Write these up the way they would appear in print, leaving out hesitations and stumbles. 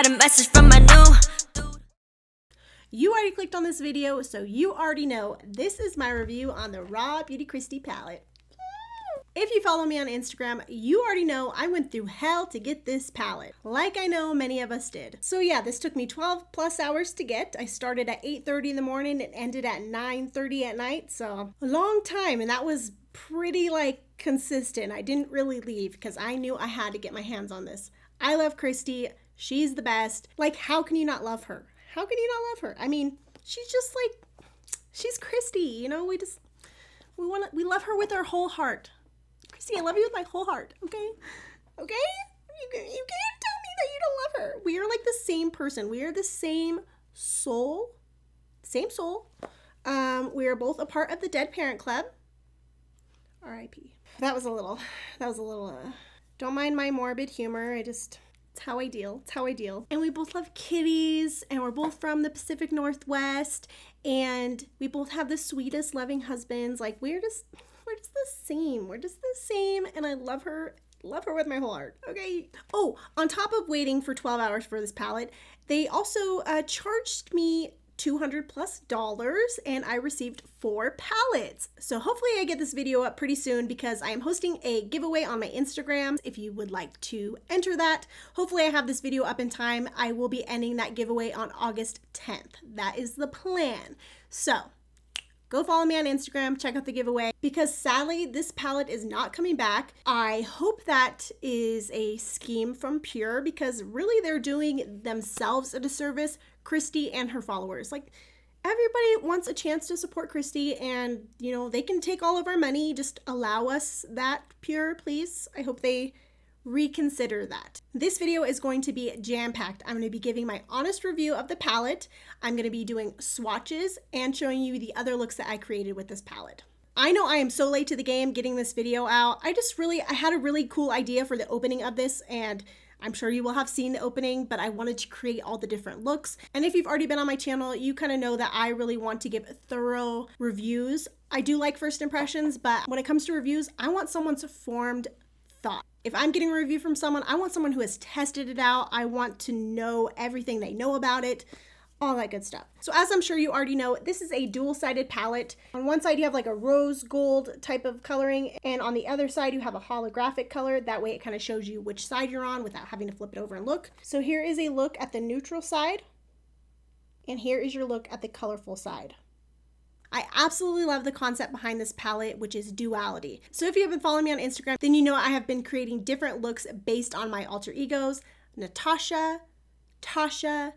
got a message from my new. You already clicked on this video, so you already know this is my review on the Rawbeautykristi palette. If you follow me on Instagram, you already know I went through hell to get this palette, like I know many of us did. So yeah, this took me 12 plus hours to get. I started at 8:30 in the morning and ended at 9:30 at night, so a long time, and that was pretty like consistent. I didn't really leave because I knew I had to get my hands on this. I love Kristi. She's the best. Like, how can you not love her? How can you not love her? I mean, she's just like, she's Kristi, you know? We love her with our whole heart. Kristi, I love you with my whole heart, okay? Okay? You can't tell me that you don't love her. We are like the same person. We are the same soul. Same soul. We are both a part of the Dead Parent Club. R.I.P. That was a little, don't mind my morbid humor. It's how I deal. It's how I deal. And we both love kitties, and we're both from the Pacific Northwest, and we both have the sweetest, loving husbands. Like, we're just the same. We're just the same, and I love her with my whole heart, okay? Oh, on top of waiting for 12 hours for this palette, they also charged me $200+ and I received 4 palettes. So hopefully I get this video up pretty soon because I am hosting a giveaway on my Instagram if you would like to enter that. Hopefully I have this video up in time. I will be ending that giveaway on August 10th. That is the plan. So go follow me on Instagram, check out the giveaway, because sadly this palette is not coming back. I hope that is a scheme from PUR because really they're doing themselves a disservice, Kristi and her followers. Like, everybody wants a chance to support Kristi, and you know, they can take all of our money. Just allow us that, PUR, please. I hope they reconsider that. This video is going to be jam-packed. I'm going to be giving my honest review of the palette. I'm going to be doing swatches and showing you the other looks that I created with this palette. I know I am so late to the game getting this video out. I had a really cool idea for the opening of this, and I'm sure you will have seen the opening, but I wanted to create all the different looks. And if you've already been on my channel, you kind of know that I really want to give thorough reviews. I do like first impressions, but when it comes to reviews, I want someone's formed thought. If I'm getting a review from someone, I want someone who has tested it out. I want to know everything they know about it, all that good stuff. So as I'm sure you already know, this is a dual-sided palette. On one side you have like a rose gold type of coloring, and on the other side you have a holographic color. That way it kind of shows you which side you're on without having to flip it over and look. So here is a look at the neutral side, and here is your look at the colorful side. I absolutely love the concept behind this palette, which is duality. So if you have been following me on Instagram, then you know I have been creating different looks based on my alter egos, Natasha, Tasha,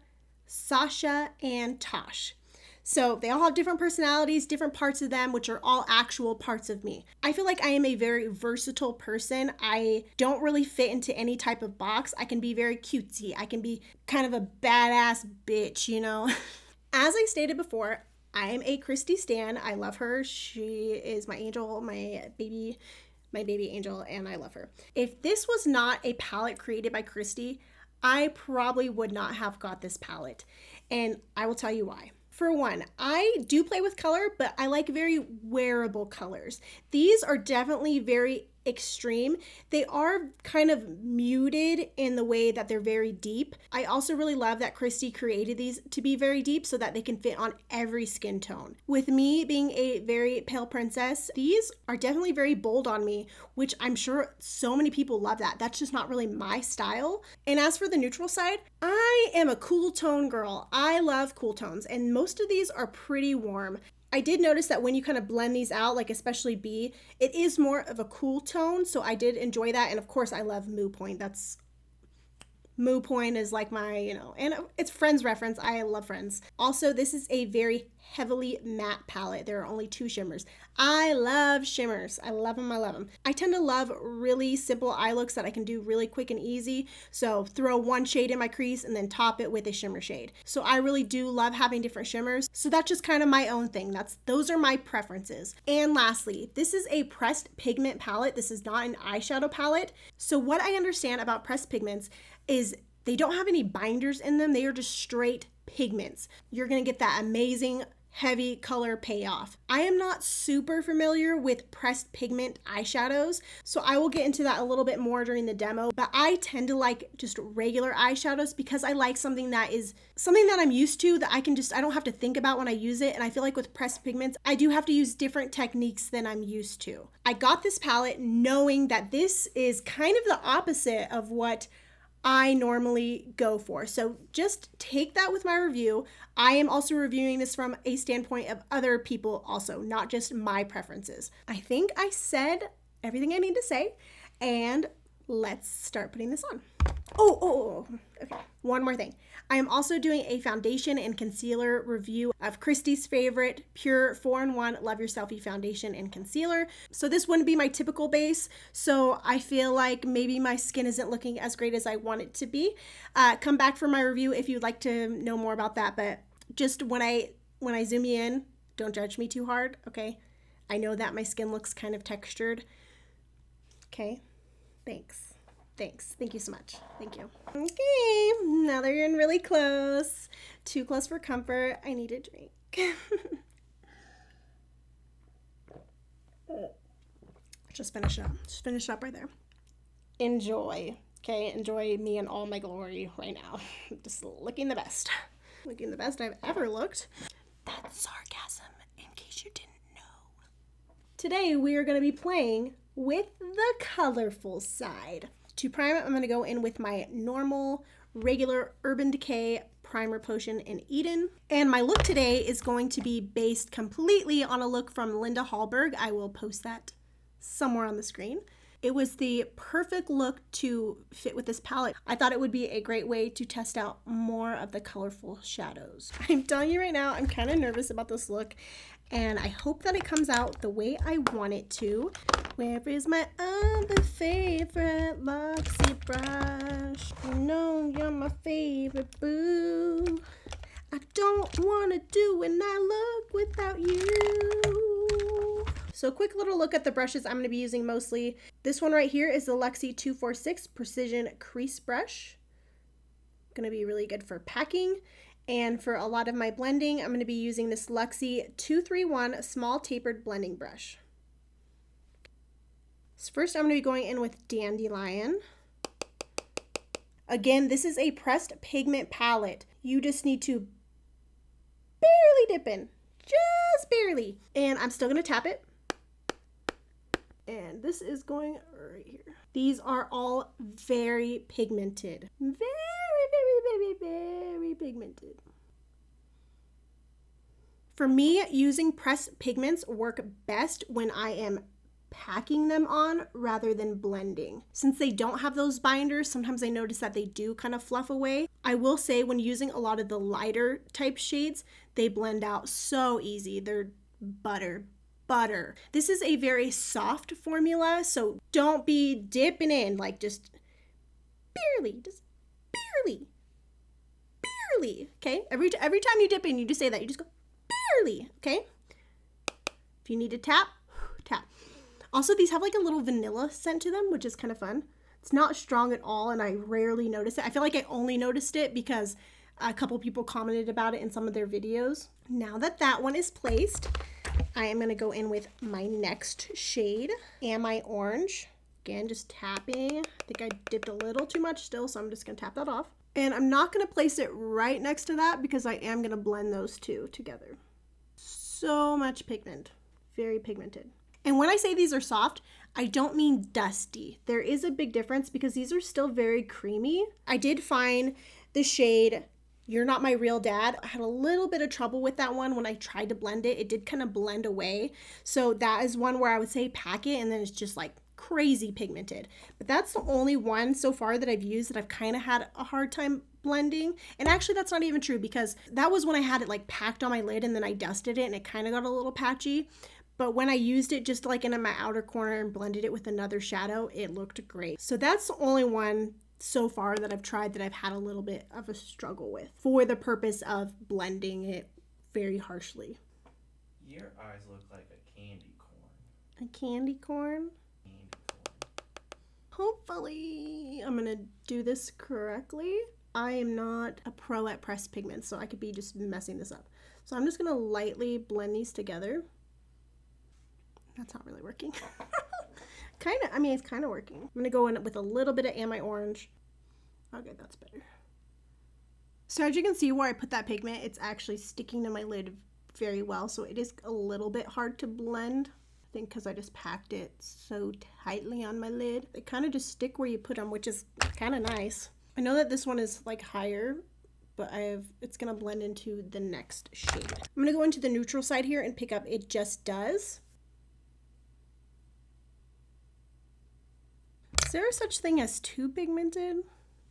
Sasha, and Tash. So they all have different personalities, different parts of them, which are all actual parts of me. I feel like I am a very versatile person. I don't really fit into any type of box. I can be very cutesy. I can be kind of a badass bitch, you know? As I stated before, I am a Kristi stan. I love her. She is my angel, my baby angel, and I love her. If this was not a palette created by Kristi, I probably would not have got this palette. And I will tell you why. For one, I do play with color, but I like very wearable colors. These are definitely very extreme. They are kind of muted in the way that they're very deep. I also really love that Kristi created these to be very deep so that they can fit on every skin tone. With me being a very pale princess, these are definitely very bold on me, which I'm sure so many people love that. That's just not really my style. And as for the neutral side, I am a cool tone girl. I love cool tones, and most of these are pretty warm. I did notice that when you kind of blend these out, like especially B, it is more of a cool tone, so I did enjoy that. And of course I love Moo Point. Moo Point is like my, you know, and it's Friends reference. I love Friends. Also, this is a very heavily matte palette. There are only 2 shimmers. I love shimmers. I love them. I love them. I tend to love really simple eye looks that I can do really quick and easy. So throw one shade in my crease and then top it with a shimmer shade. So I really do love having different shimmers. So that's just kind of my own thing. Those are my preferences. And lastly, this is a pressed pigment palette. This is not an eyeshadow palette. So what I understand about pressed pigments is they don't have any binders in them. They are just straight pigments. You're going to get that amazing heavy color payoff. I am not super familiar with pressed pigment eyeshadows, so I will get into that a little bit more during the demo, but I tend to like just regular eyeshadows because I like something that I'm used to, that I don't have to think about when I use it. And I feel like with pressed pigments, I do have to use different techniques than I'm used to. I got this palette knowing that this is kind of the opposite of what I normally go for. So just take that with my review. I am also reviewing this from a standpoint of other people also, not just my preferences. I think I said everything I need to say, and let's start putting this on. Okay, one more thing. I am also doing a foundation and concealer review of Kristi's favorite PUR 4-in-1 Love Your Selfie foundation and concealer. So this wouldn't be my typical base, so I feel like maybe my skin isn't looking as great as I want it to be. Come back for my review if you'd like to know more about that, but just when I zoom you in, don't judge me too hard, okay? I know that my skin looks kind of textured. Okay, thanks. Thank you so much. Thank you. Okay, now that you're in really close, too close for comfort, I need a drink. Just finish up right there. Enjoy, okay? Enjoy me in all my glory right now. Just looking the best. Looking the best I've ever looked. That's sarcasm, in case you didn't know. Today we are going to be playing with the colorful side. To prime it, I'm going to go in with my normal, regular Urban Decay Primer Potion in Eden. And my look today is going to be based completely on a look from Linda Hallberg. I will post that somewhere on the screen. It was the perfect look to fit with this palette. I thought it would be a great way to test out more of the colorful shadows. I'm telling you right now, I'm kind of nervous about this look, and I hope that it comes out the way I want it to. Where is my other favorite Luxie brush? You know you're my favorite boo. I don't want to do when I look without you. So quick little look at the brushes I'm going to be using mostly. This one right here is the Luxie 246 Precision Crease Brush. Going to be really good for packing. And for a lot of my blending, I'm going to be using this Luxie 231 Small Tapered Blending Brush. So first I'm going to be going in with Dandelion. Again, this is a pressed pigment palette. You just need to barely dip in. Just barely. And I'm still going to tap it. And this is going right here. These are all very pigmented. Very pigmented. For me, using pressed pigments work best when I am packing them on rather than blending. Since they don't have those binders, sometimes I notice that they do kind of fluff away. I will say when using a lot of the lighter type shades, they blend out so easy. They're butter. This is a very soft formula, so don't be dipping in, like just barely, okay? Every time you dip in, you just say that, you just go barely, okay? If you need to tap. Also, these have like a little vanilla scent to them, which is kind of fun. It's not strong at all, and I rarely notice it. I feel like I only noticed it because a couple people commented about it in some of their videos. Now that one is placed, I am going to go in with my next shade and my orange. Again, just tapping. I think I dipped a little too much still, so I'm just going to tap that off. And I'm not going to place it right next to that because I am going to blend those two together. So much pigment. Very pigmented. And when I say these are soft, I don't mean dusty. There is a big difference because these are still very creamy. I did find the shade You're Not My Real Dad. I had a little bit of trouble with that one when I tried to blend it. It did kind of blend away. So that is one where I would say pack it and then it's just like crazy pigmented. But that's the only one so far that I've used that I've kind of had a hard time blending. And actually that's not even true because that was when I had it like packed on my lid and then I dusted it and it kind of got a little patchy. But when I used it just like in my outer corner and blended it with another shadow, it looked great. So that's the only one so far that I've tried that I've had a little bit of a struggle with for the purpose of blending it very harshly. Your eyes look like a candy corn. A candy corn? Candy corn. Hopefully I'm gonna do this correctly. I am not a pro at pressed pigments, so I could be just messing this up. So I'm just gonna lightly blend these together. That's not really working. Kinda, I mean, it's kind of working. I'm gonna go in with a little bit of Am I Orange. Okay, that's better. So as you can see where I put that pigment, it's actually sticking to my lid very well. So it is a little bit hard to blend. I think because I just packed it so tightly on my lid. They kind of just stick where you put them, which is kind of nice. I know that this one is like higher, but it's gonna blend into the next shade. I'm gonna go into the neutral side here and pick up It Just Does. Is there such thing as too pigmented?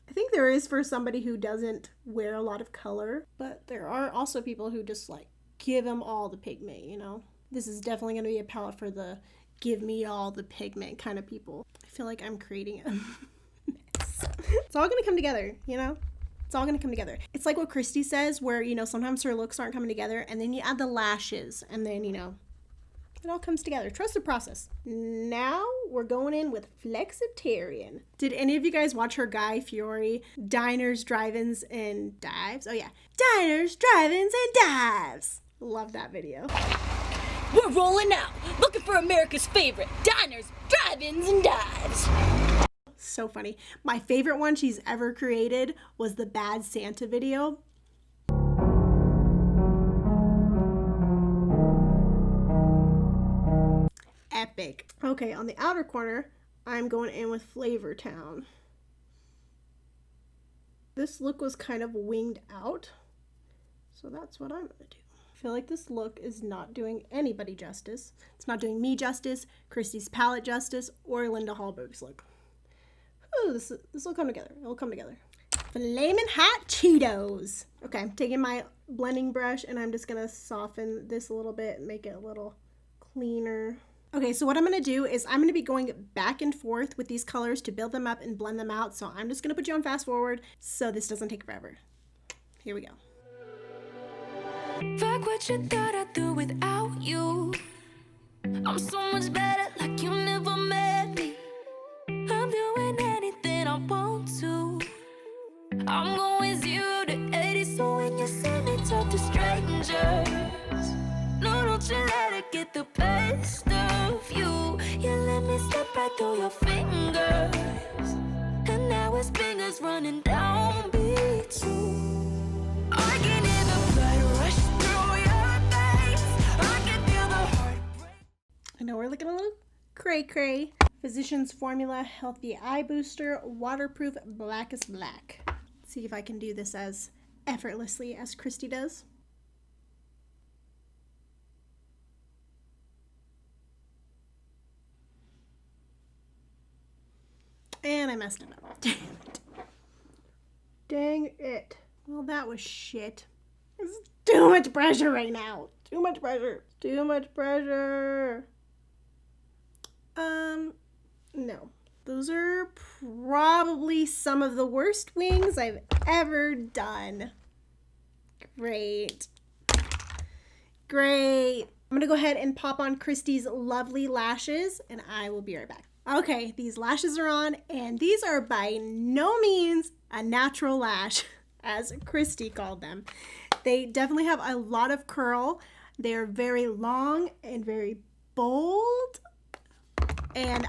I think there is for somebody who doesn't wear a lot of color, but there are also people who just like give them all the pigment, you know? This is definitely gonna be a palette for the give me all the pigment kind of people. I feel like I'm creating a mess. It's all gonna come together, you know? It's all gonna come together. It's like what Kristi says, where, you know, sometimes her looks aren't coming together, and then you add the lashes, and then, you know, it all comes together. Trust the process. Now we're going in with Flexitarian. Did any of you guys watch her Guy Fieri Diners, Drive-Ins, and Dives? Oh yeah, Diners, Drive-Ins, and Dives. Love that video. We're rolling out, looking for America's favorite diners, drive-ins, and dives. So funny. My favorite one she's ever created was the Bad Santa video. Epic. Okay, on the outer corner, I'm going in with Flavor Town. This look was kind of winged out, so that's what I'm gonna do. I feel like this look is not doing anybody justice. It's not doing me justice, Kristi's palette justice, or Linda Hallberg's look. Ooh, this will come together. It'll come together. Flamin' Hot Cheetos. Okay, I'm taking my blending brush and I'm just gonna soften this a little bit and make it a little cleaner. Okay, so what I'm gonna do is I'm gonna be going back and forth with these colors to build them up and blend them out. So I'm just gonna put you on fast forward so this doesn't take forever. Here we go. Fuck what you thought I'd do without you. I'm so much better, like you never met me. I'm doing anything I want to. I'm going 0 to 80, so when you see me talk to strangers, no, don't you let it get the best of you. You let me slip right through your fingers, and now it's fingers running down B2. I can hear the blood rush through your veins. I can feel the heartbreak. I know we're looking a little cray-cray. Physicians Formula Healthy Eye Booster Waterproof Blackest Black. Let's see if I can do this as effortlessly as Kristi does. And I messed it up. Damn it. Dang it. Well, that was shit. It's too much pressure right now. Too much pressure. Too much pressure. No. Those are probably some of the worst wings I've ever done. Great. Great. I'm gonna go ahead and pop on Kristi's lovely lashes, and I will be right back. Okay, these lashes are on, and these are by no means a natural lash, as Kristi called them. They definitely have a lot of curl. They're very long and very bold, and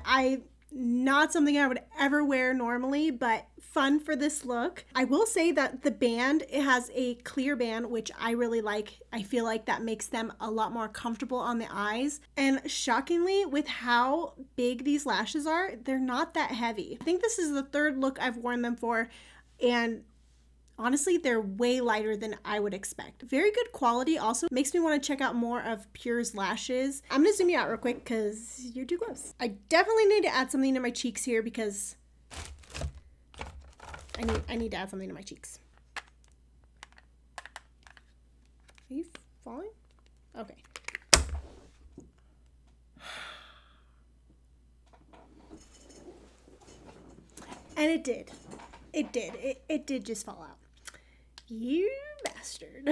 not something I would ever wear normally, but fun for this look. I will say that the band, it has a clear band, which I really like. I feel like that makes them a lot more comfortable on the eyes. And shockingly, with how big these lashes are, they're not that heavy. I think this is the third look I've worn them for, and honestly, they're way lighter than I would expect. Very good quality. Also makes me want to check out more of PUR's lashes. I'm going to zoom you out real quick because you're too close. I definitely need to add something to my cheeks here because I need to add something to my cheeks. Are you falling? Okay. And it did. It did. It did just fall out. You bastard.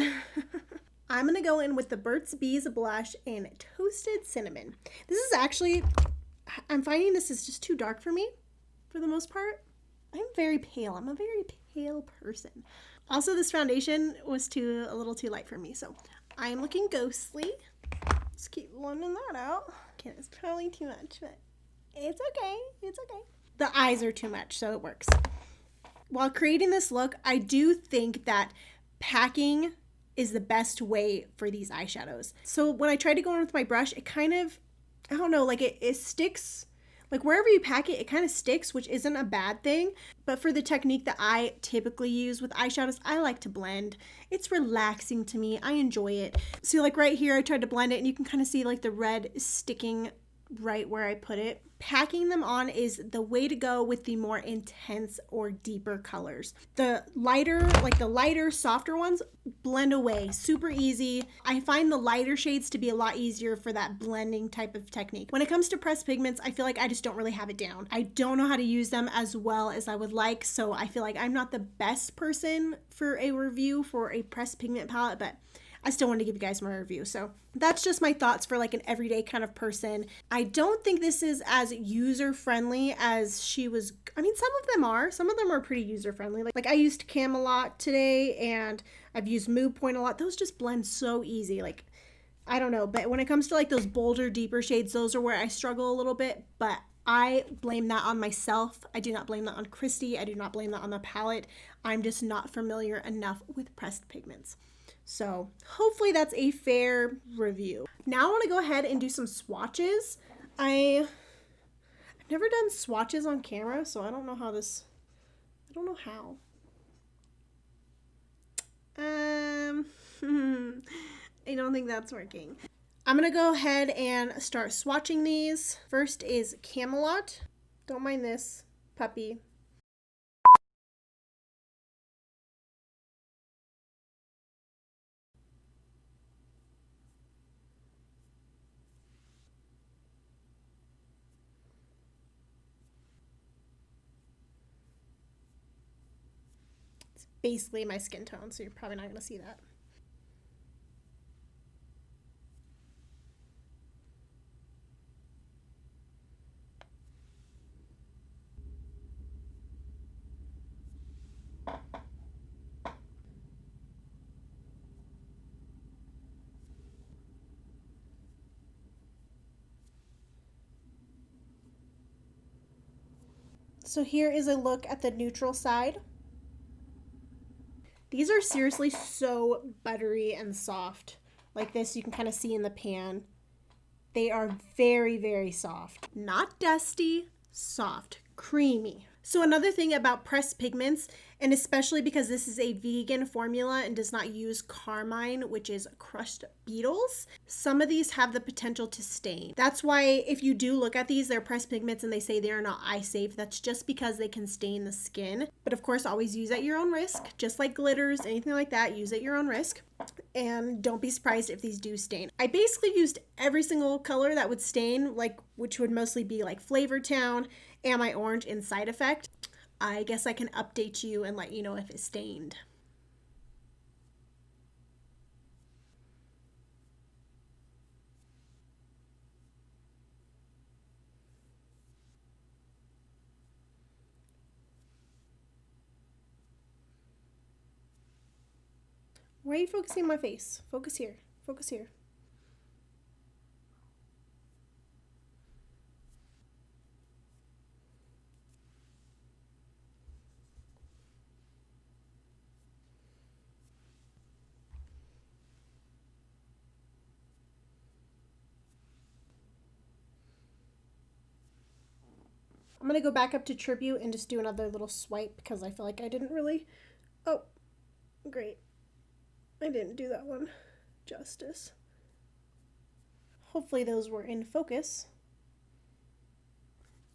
I'm going to go in with the Burt's Bees blush in Toasted Cinnamon. This is actually, I'm finding this is just too dark for me for the most part. I'm very pale. I'm a very pale person. Also, this foundation was a little too light for me, so I'm looking ghostly. Let's keep blending that out. Okay, it's probably too much, but it's okay. It's okay. The eyes are too much, so it works. While creating this look, I do think that packing is the best way for these eyeshadows. So when I try to go in with my brush, it kind of, I don't know, like it sticks. Like wherever you pack it, it kind of sticks, which isn't a bad thing. But for the technique that I typically use with eyeshadows, I like to blend. It's relaxing to me. I enjoy it. So like right here, I tried to blend it and you can kind of see like the red sticking right where I put it. Packing them on is the way to go with the more intense or deeper colors. The lighter, softer ones blend away super easy. I find the lighter shades to be a lot easier for that blending type of technique. When it comes to pressed pigments, I feel like I just don't really have it down. I don't know how to use them as well as I would like, so I feel like I'm not the best person for a review for a pressed pigment palette, but I still want to give you guys my review. So that's just my thoughts for like an everyday kind of person. I don't think this is as user-friendly as she was. I mean, some of them are. Some of them are pretty user-friendly. Like I used Camelot today and I've used Mood Point a lot. Those just blend so easy. Like, I don't know. But when it comes to like those bolder, deeper shades, those are where I struggle a little bit. But I blame that on myself. I do not blame that on Kristi. I do not blame that on the palette. I'm just not familiar enough with pressed pigments. So hopefully that's a fair review. Now I want to go ahead and do some swatches. I've never done swatches on camera, so I don't know how this, I don't know how. I don't think that's working. I'm going to go ahead and start swatching these. First is Camelot. Don't mind this puppy. Basically my skin tone, so you're probably not going to see that. So here is a look at the neutral side. These are seriously so buttery and soft. Like this, you can kind of see in the pan. They are very, very soft. Not dusty, soft, creamy. So another thing about pressed pigments, and especially because this is a vegan formula and does not use carmine, which is crushed beetles, some of these have the potential to stain. That's why if you do look at these, they're pressed pigments and they say they are not eye safe. That's just because they can stain the skin. But of course, always use at your own risk. Just like glitters, anything like that, use at your own risk. And don't be surprised if these do stain. I basically used every single color that would stain, like which would mostly be like Flavor Town and my orange in Side Effect. I guess I can update you and let you know if it stained. Why are you focusing on my face? Focus here. Focus here. I'm going to go back up to Tribute and just do another little swipe because I feel like I didn't really... Oh, great. I didn't do that one justice. Hopefully those were in focus.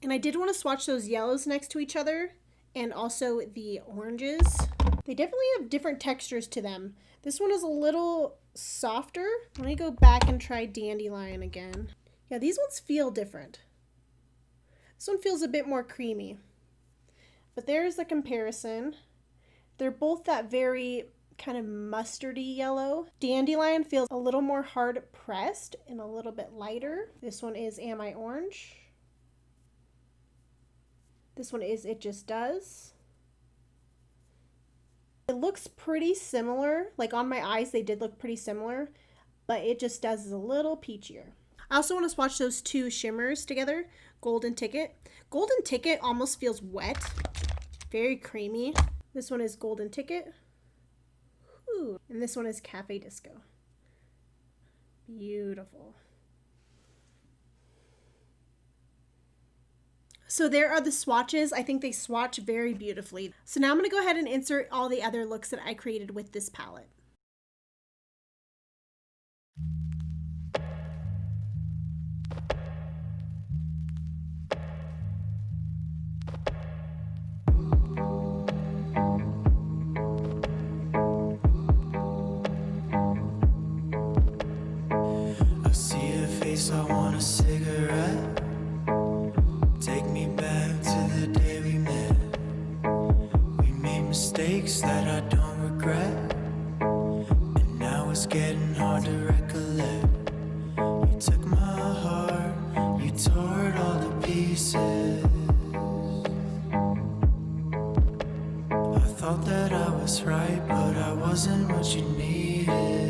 And I did want to swatch those yellows next to each other and also the oranges. They definitely have different textures to them. This one is a little softer. Let me go back and try Dandelion again. Yeah, these ones feel different. This one feels a bit more creamy. But there's the comparison. They're both that very kind of mustardy yellow. Dandelion feels a little more hard pressed and a little bit lighter. This one is Am I Orange? This one is It Just Does. It looks pretty similar. Like on my eyes, they did look pretty similar. but it just does a little peachier. I also want to swatch those two shimmers together, Golden Ticket. Golden Ticket almost feels wet, very creamy. This one is Golden Ticket. Ooh. And this one is Cafe Disco. Beautiful. So there are the swatches. I think they swatch very beautifully. So now I'm going to go ahead and insert all the other looks that I created with this palette. I see her face, I want a cigarette. Take me back to the day we met. We made mistakes that I don't regret, and now it's getting hard to recollect. You took my heart, you tore it all to pieces. I thought that I was right, but I wasn't what you needed.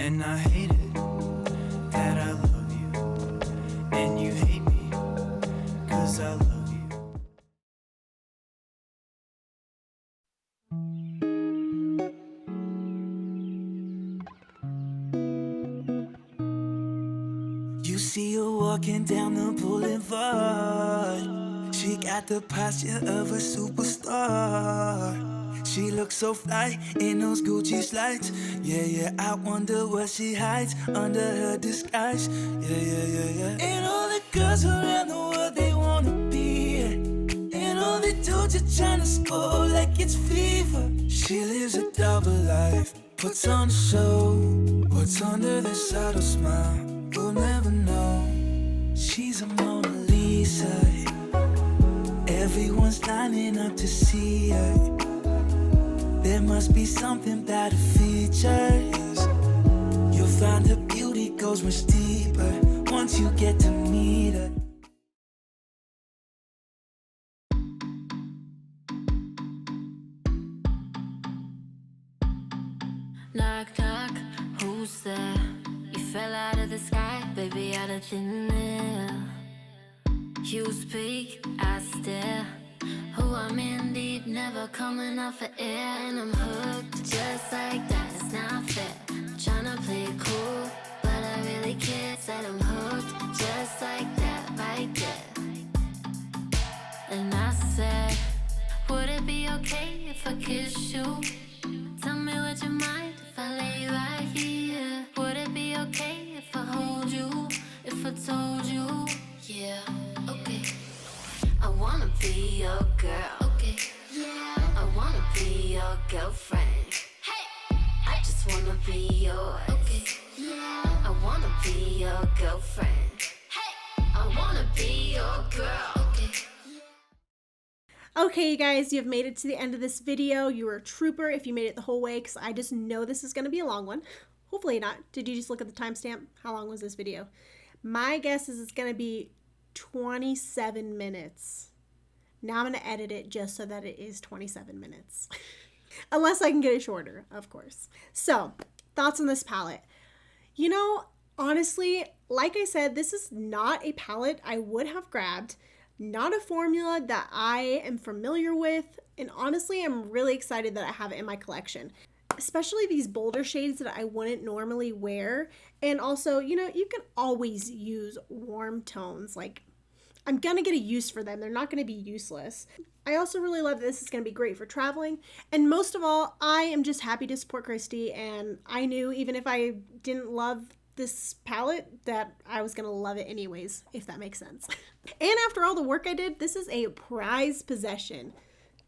And I hate it that I love you, and you hate me, 'cause I love you. You see her walking down the boulevard. She got the posture of a superstar. She looks so fly in those Gucci slides. Yeah, yeah, I wonder what she hides under her disguise. Yeah, yeah, yeah, yeah. And all the girls around the world, they wanna be her. And all the dudes are trying to score like it's FIFA. She lives a double life, puts on a show. What's under the subtle smile, we'll never know. She's a Mona Lisa. Everyone's lining up to see her. There must be something about her features. You'll find her beauty goes much deeper once you get to meet her. Knock, knock, who's there? You fell out of the sky, baby, out of thin air. You speak, I stare. Who I'm in deep, never coming off for air. And I'm hooked just like that, it's not fair. Tryna play it cool, but I really can't. Said I'm hooked just like that, right there. And I said, would it be okay if I kiss you? Tell me what you mind if I lay right here. Would it be okay if I hold you? If I told you, yeah, okay. I wanna be your girl, okay, yeah. I wanna be your girlfriend, hey. I just wanna be yours, okay, yeah. I wanna be your girlfriend, hey. I wanna be your girl, okay. Okay, you guys, you've made it to the end of this video. You were a trooper if you made it the whole way, because I just know this is going to be a long one. Hopefully not. Did you just look at the timestamp? How long was this video? My guess is it's going to be 27 minutes. Now I'm going to edit it just so that it is 27 minutes. Unless I can get it shorter, of course. So, thoughts on this palette. You know, honestly, like I said, this is not a palette I would have grabbed. Not a formula that I am familiar with. And honestly, I'm really excited that I have it in my collection. Especially these bolder shades that I wouldn't normally wear. And also, you know, you can always use warm tones. Like, I'm gonna get a use for them. They're not gonna be useless. I also really love that this is gonna be great for traveling. And most of all, I am just happy to support Kristi. And I knew even if I didn't love this palette that I was gonna love it anyways, if that makes sense. And after all the work I did, this is a prized possession.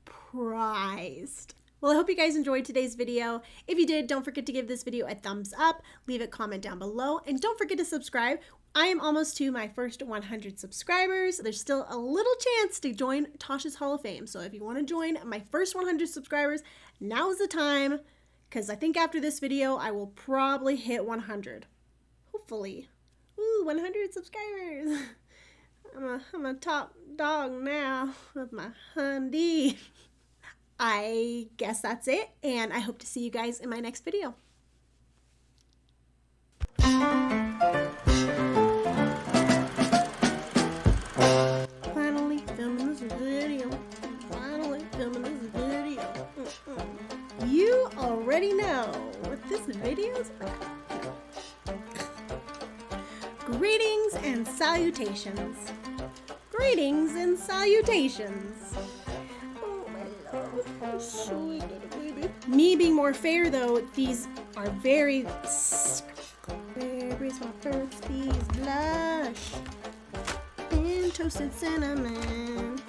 Prized. Well, I hope you guys enjoyed today's video. If you did, don't forget to give this video a thumbs up, leave a comment down below, and don't forget to subscribe. I am almost to my first 100 subscribers. There's still a little chance to join Tash's Hall of Fame. So if you want to join my first 100 subscribers, now is the time, because I think after this video, I will probably hit 100. Hopefully. Ooh, 100 subscribers. I'm a top dog now with my Hyundai. I guess that's it, and I hope to see you guys in my next video. Finally filming this video. Finally filming this video. You already know what this video is about. Greetings and salutations. Greetings and salutations. Oh my love, you're so little baby. Me being more fair though, these are very. Where's my first piece blush? And toasted cinnamon.